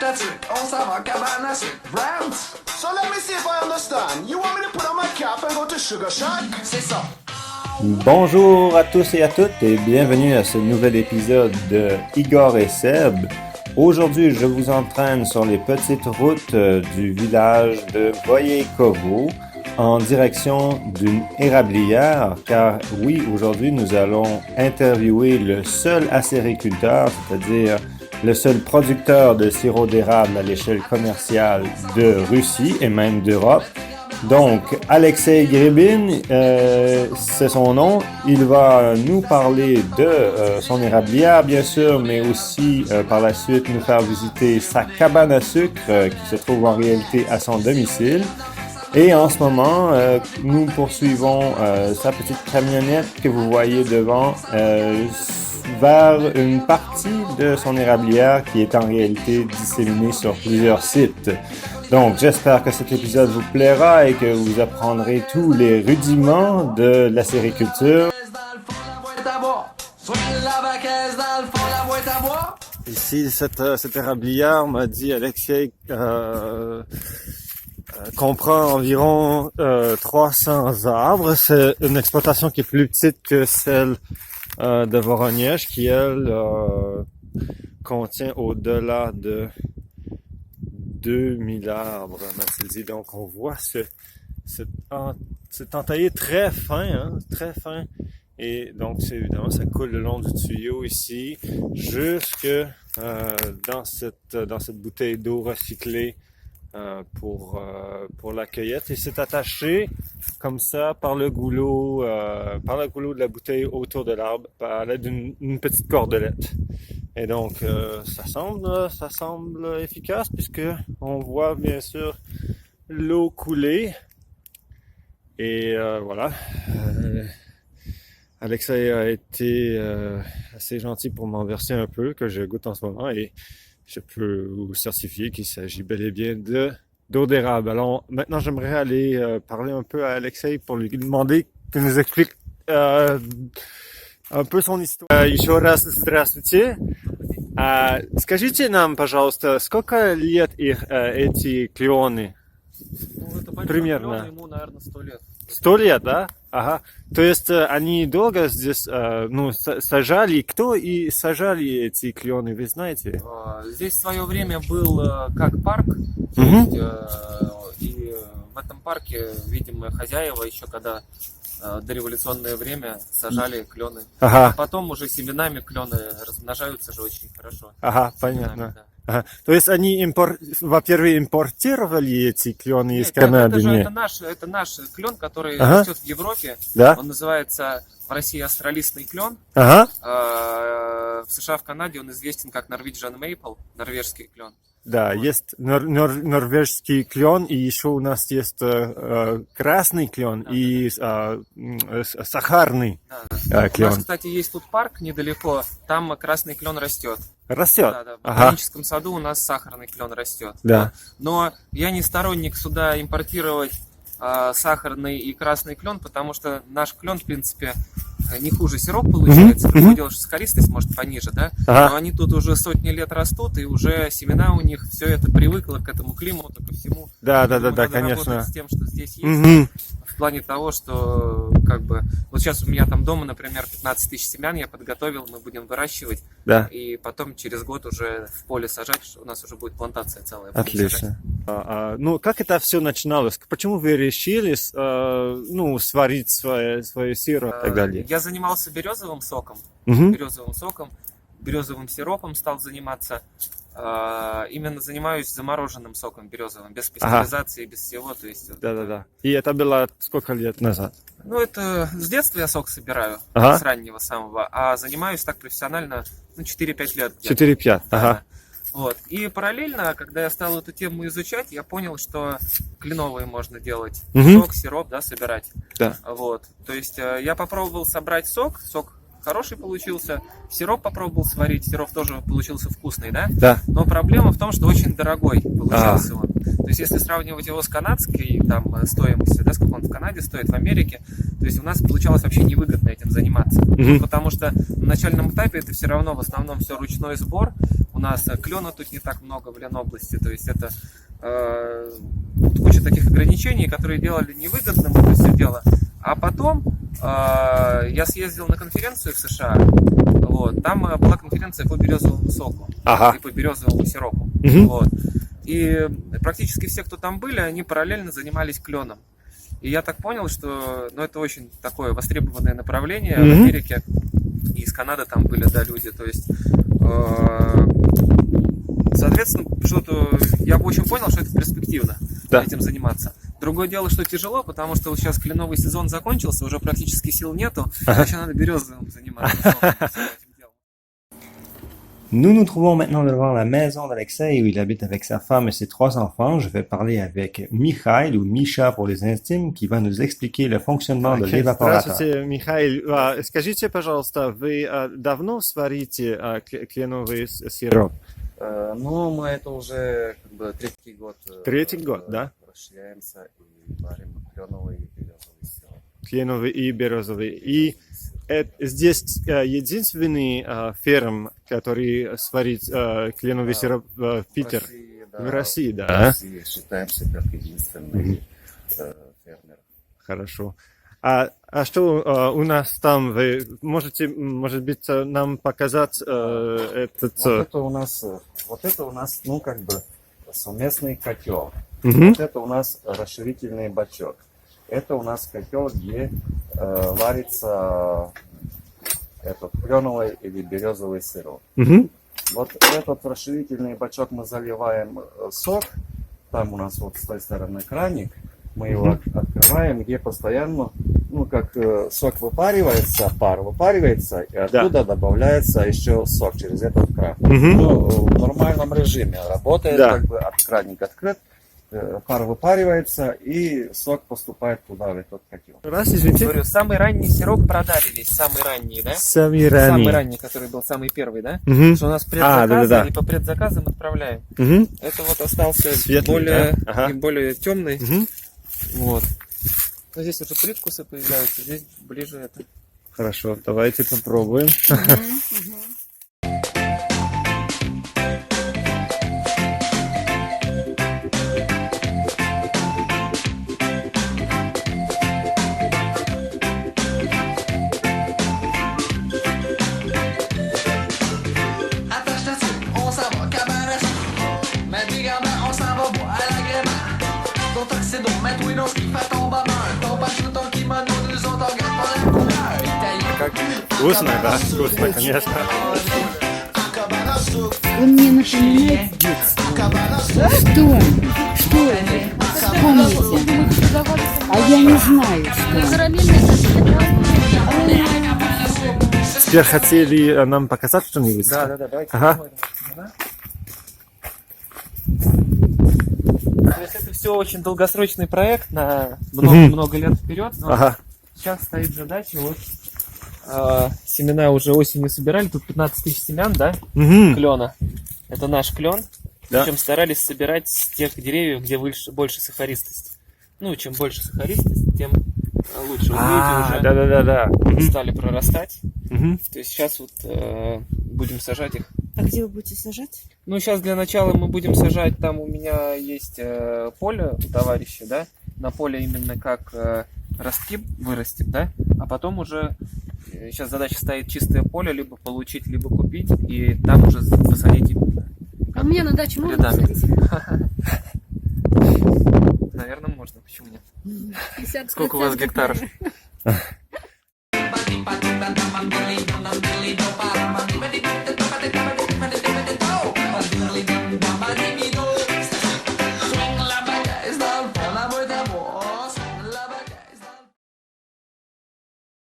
à sucre, on s'en va cabane à sucre. Brand? So let me see if I understand. You want me to put on my cap and go to Sugar Shack? C'est ça. Bonjour à tous et à toutes et bienvenue à ce nouvel épisode de Igor et Seb. Aujourd'hui, je vous entraîne sur les petites routes du village de Voyekovo en direction d'une érablière, car oui, aujourd'hui, nous allons interviewer le seul acériculteur, c'est-à-dire le seul producteur de sirop d'érable à l'échelle commerciale de Russie et même d'Europe. Donc, Alexei Gribin, c'est son nom. Il va nous parler de son érablière, bien sûr, mais aussi par la suite nous faire visiter sa cabane à sucre qui se trouve en réalité à son domicile. Et en ce moment, nous poursuivons sa petite camionnette que vous voyez devant vers une partie de son érablière qui est en réalité disséminée sur plusieurs sites. Donc, j'espère que cet épisode vous plaira et que vous apprendrez tous les rudiments de la sériculture. Ici, cette érablière m'a dit Alexei comprend environ 300 arbres. C'est une exploitation qui est plus petite que celle de Voronezh, qui elle contient au-delà de 2000 arbres, m'a-t-il dit. Donc on voit cet entaillé très fin, hein, très fin. Et donc c'est évidemment ça coule le long du tuyau ici, jusque dans cette bouteille d'eau recyclée pour la cueillette. Et c'est attaché comme ça par le goulot de la bouteille autour de l'arbre à l'aide d'une petite cordelette. Et donc ça semble efficace puisque on voit bien sûr l'eau couler. Et voilà. Alexei a été assez gentil pour m'en verser un peu que je goûte en ce moment et je peux vous certifier qu'il s'agit bel et bien d'eau d'érable. Alors maintenant j'aimerais aller parler un peu à Alexei pour lui demander qu'il nous explique un peu son histoire. Еще раз здравствуйте. Скажите нам, пожалуйста, сколько лет их эти клены? Ну, это примерно. Клен, ему, наверное, 100 лет. 100 лет, да? Ага. То есть они долго здесь сажали. Кто и сажали эти клены, вы знаете? Здесь в свое время был как парк, то есть, и в этом парке, видимо, хозяева еще когда дореволюционное время сажали клены. Ага. Потом уже семенами клены размножаются же очень хорошо. Ага, понятно. Да. Ага. То есть они, во-первых, импортировали эти клены из Нет, Канады? это наш клен, который Ага. растет в Европе. Да? Он называется в России австралийский клен. Ага. В США, в Канаде он известен как Norwegian Maple, норвежский клен. Да, Вот. есть норвежский клен, и еще у нас есть красный клен и сахарный У клен. нас, кстати, есть тут парк недалеко, там красный клен растет. Растет? Да, в Ага. ботаническом саду у нас сахарный клен растет. Да. Но я не сторонник сюда импортировать сахарный и красный клен, потому что наш клен, в принципе, не хуже сироп получается. Другое дело, что сахаристость может пониже, да? Ага. Но они тут уже сотни лет растут, и уже семена у них, все это привыкло к этому климату, ко всему. Да, Поэтому надо конечно. работать с тем, что здесь есть. Мгм. В плане того, что как бы вот сейчас у меня там дома, например, 15 тысяч семян я подготовил, мы будем выращивать, Да. и потом через год уже в поле сажать, у нас уже будет плантация целая. будем сажать. Отлично. Ну, как это все начиналось? Почему вы решили, сварить свой сироп и так далее? Я занимался березовым соком, Мгм. березовым сиропом стал заниматься. Именно занимаюсь замороженным соком березовым, без пастеризации, без всего. То есть, Да. И это было сколько лет назад? Ну, это с детства я сок собираю, Ага. с раннего самого, а занимаюсь так профессионально, 4-5 лет. где-то. 4-5, ага. Да. Вот. И параллельно, когда я стал эту тему изучать, я понял, что кленовые можно делать. Мгм. Сок, сироп, да, собирать. Да. Вот. То есть я попробовал собрать сок хороший получился, сироп попробовал сварить, сироп тоже получился вкусный, да? Да. Но проблема в том, что очень дорогой получился он. То есть если сравнивать его с канадской там стоимостью, да, сколько он в Канаде стоит, в Америке, то есть у нас получалось вообще невыгодно этим заниматься. Потому что на начальном этапе это все равно в основном все ручной сбор. У у нас клена тут не так много в Ленобласти, то есть это куча таких ограничений, которые делали невыгодным это все дело. А потом я съездил на конференцию в США, вот, там была конференция по березовому соку и по березовому сиропу. Вот. И практически все, кто там были, они параллельно занимались кленом. И я так понял, что это очень такое востребованное направление в Америке. И из Канады там были, да, люди. То есть, соответственно, я очень понял, что это перспективно этим заниматься. Другое дело, что тяжело, потому что вот сейчас кленовый сезон закончился, уже практически сил нету, еще надо березовым заниматься. Nous nous trouvons maintenant devant la maison d'Alexei où il habite avec sa femme et ses 3 enfants. Je vais parler avec Mikhail ou Misha pour les intimes qui va nous expliquer le fonctionnement de l'évaporateur. Здравствуйте, Михаил. Скажите, пожалуйста, вы давно сварите кленовый сироп? Ну, мы это уже третий год. Третий год, да? Расширяемся и варим кленовый и березовый сироп. Кленовый и березовый. И здесь единственный ферм, который сварит кленовый сироп в Питер. В России, да. В России считаемся как единственный фермер. Хорошо. А что у нас там? Вы можете, может быть, нам показать этот... Вот это у нас, совместный котел. Вот это у нас расширительный бачок. Это у нас котел, где варится этот кленовый или березовый сироп. Вот этот расширительный бачок мы заливаем сок. Там у нас вот с той стороны краник. Мы его открываем, где постоянно, сок выпаривается, пар выпаривается, и оттуда добавляется еще сок через этот кран. В нормальном режиме работает, от краник открыт, пар выпаривается, и сок поступает туда, в этот котел. Извините. Говорю, самый ранний сироп продали весь, самый ранний, да? Самый ранний. Самый ранний, который был самый первый, да? Что у нас предзаказы, и по предзаказам отправляем. Это вот остался светлый, более темный. Вот. Но здесь уже привкусы появляются, здесь ближе это. Хорошо, давайте попробуем. Attache ta tuque, on s'en va, cabane à sucre. Ma vie grand-mère, on s'en va boire à l'agrément. Ton tuxedo, mets oui non, ce qui fait ton bonheur. Ton bachou, ton kimono, nous on t'en garde pour la couleur. Italien. Вкусно, да? Вкусно, конечно. Он мне напоминает детство. Что это? Вспомните. А я не знаю, что. Теперь хотели нам показать что-нибудь? Да, давайте Ага. посмотрим. То есть это все очень долгосрочный проект на много лет вперед. Но сейчас стоит задача, семена уже осенью собирали, тут 15 тысяч семян, да, клена. Это наш клен. Да. Причем старались собирать с тех деревьев, где больше сахаристость. Ну, чем больше сахаристость, тем лучше. Вот видите, уже стали прорастать. То есть сейчас будем сажать их. А где вы будете сажать? Ну, сейчас для начала мы будем сажать, там у меня есть поле у товарища, да, на поле именно как ростки вырастет, да, а потом уже сейчас задача стоит чистое поле, либо получить, либо купить, и там уже посадить. А мне на даче можно посадить? Наверное, можно, почему нет? 50%. Сколько у вас гектаров?